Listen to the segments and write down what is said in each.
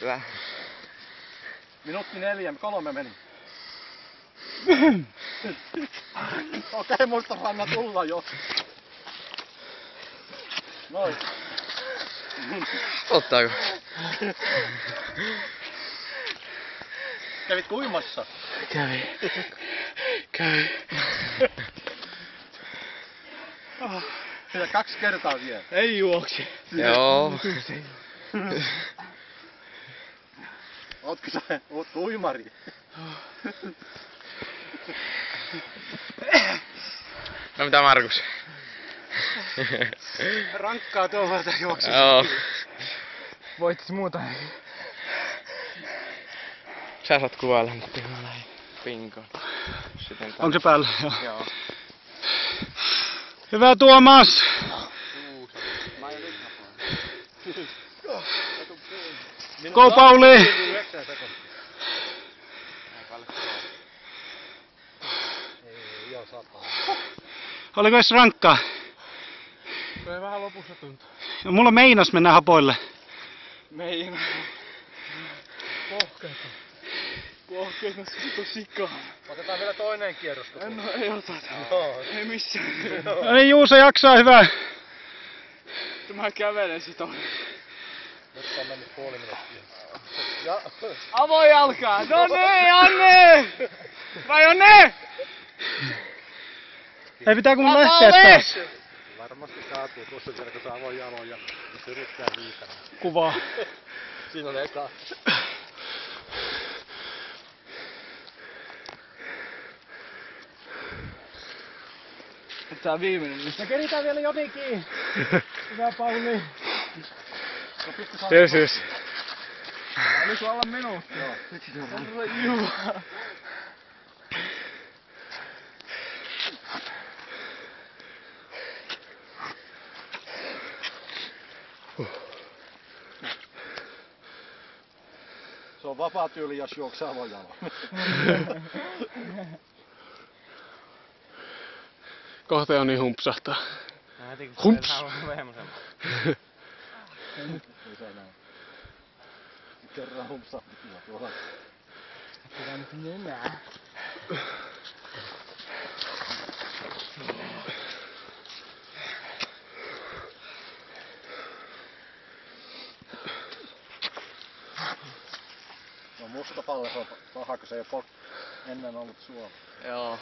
Hyvä. Minuutti 4, 3 meni. Okei, muista panna tulla jo. Noin. Ottaako? Kävit uimassa? Kävi. Ja 2 kertaa vielä. Ei juoksi. Joo. Ootko sä uimari? No mitä Markus? Rankkaa tuolta juoksu. Joo. Voitis muuta. Sä saat kuvailla, mutta mä lähdin pinkoon. Onko se päällä? Joo. Hyvä Tuomas! Go Pauli! Oliko edes rankkaa? Kyllä vähän lopussa tuntuu. No, mulla meinas mennä hapoille. Meina. Pohkeita sikaa. Otetaan vielä toinen kierros. No ei oteta. Ei missään. No niin Juuso jaksaa, hyvä. Mä kävelen sit on. Nyt on mennyt puoli minuuttia. Ja... Avoin jalkaa! No niin, Janne! Vai Janne! Ei pitää kun lähteä taas. Varmasti kaatuu tuossa vielä, kun saa avoin jaloin ja yrittää viikana. Kuvaa. Siinä on eka. Tää viimeinen. Me keritään vielä jotenkin. Hyvä Pauli. Yes. Oli sulla olla minuutti. Joo. Se on vapaa tyyli, jos juoksee avoin jaloin. Kohta on niin humpsahtaa. Humps! Kerran humpsahti tuolla. Pitää nyt nenää. No musta palle on paha, kun se ei oo ennen ollut Suomi. Joo.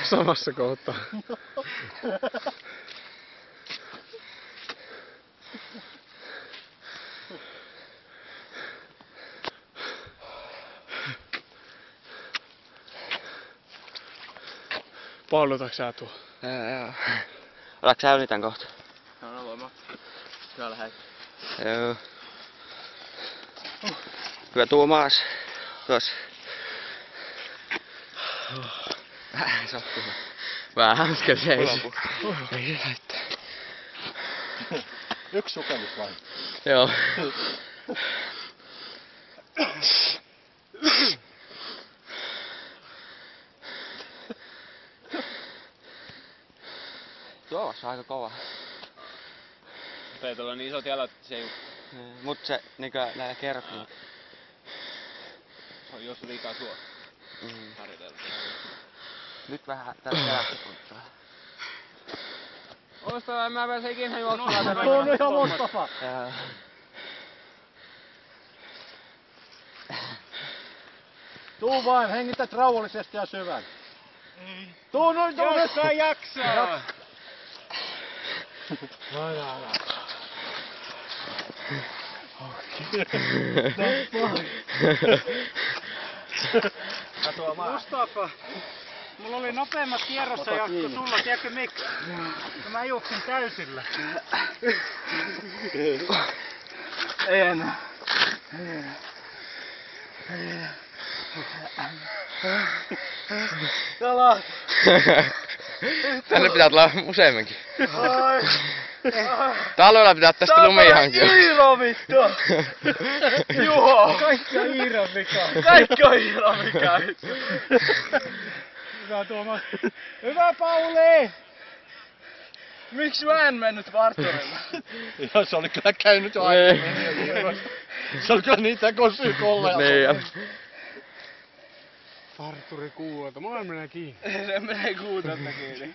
Samassa kohtaa. Pauli, otatko sä tuo? Joo. Otatko sä ylitän kohta? No voin mä. Hyvä lähet. Joo. Hyvä Tuomas. Tuossa. Vähän sattuu. Vähän äsken seisi. Ei se haittaa. Yksi sukellus vain. Joo. Tuossa on aika kova. Ei tuolla niin isot jalat, se ei... Mut se niinkö nää kerrot niin. Se on jos liikaa suo. Harjoitella. Nyt vähän tästä jälkeen kuntoa. Musta mä pääsen ikinä juoksemaan. No niin, ihan Mustafa. Joo. Tuu vain, hengität rauhallisesti ja syvän. Tuu noin Jaksaa, jaksaa! Mustafa, mulla oli nopeammat kierrosajat kuin sulla, tiedätkö miksi? Mä juoksin täysillä. Ei enää. Jalat! Tänne pitää tulla useamminkin. Talvella pitää tästä lumia hankkia. Iiro vittu! Juho! Kaikki on Iiran vika. Kaikki on Iiro vika! Hyvä Tuomas. Hyvä Pauli! Miksi mä en mennyt varttorilla? Joo, se oli kyllä käynyt jo aiemmin. Se oli kyllä niin tekosyy kolleja. Niin. Parturi kuuota, mulla menee kiinni. Se menee kuutelta kiinni.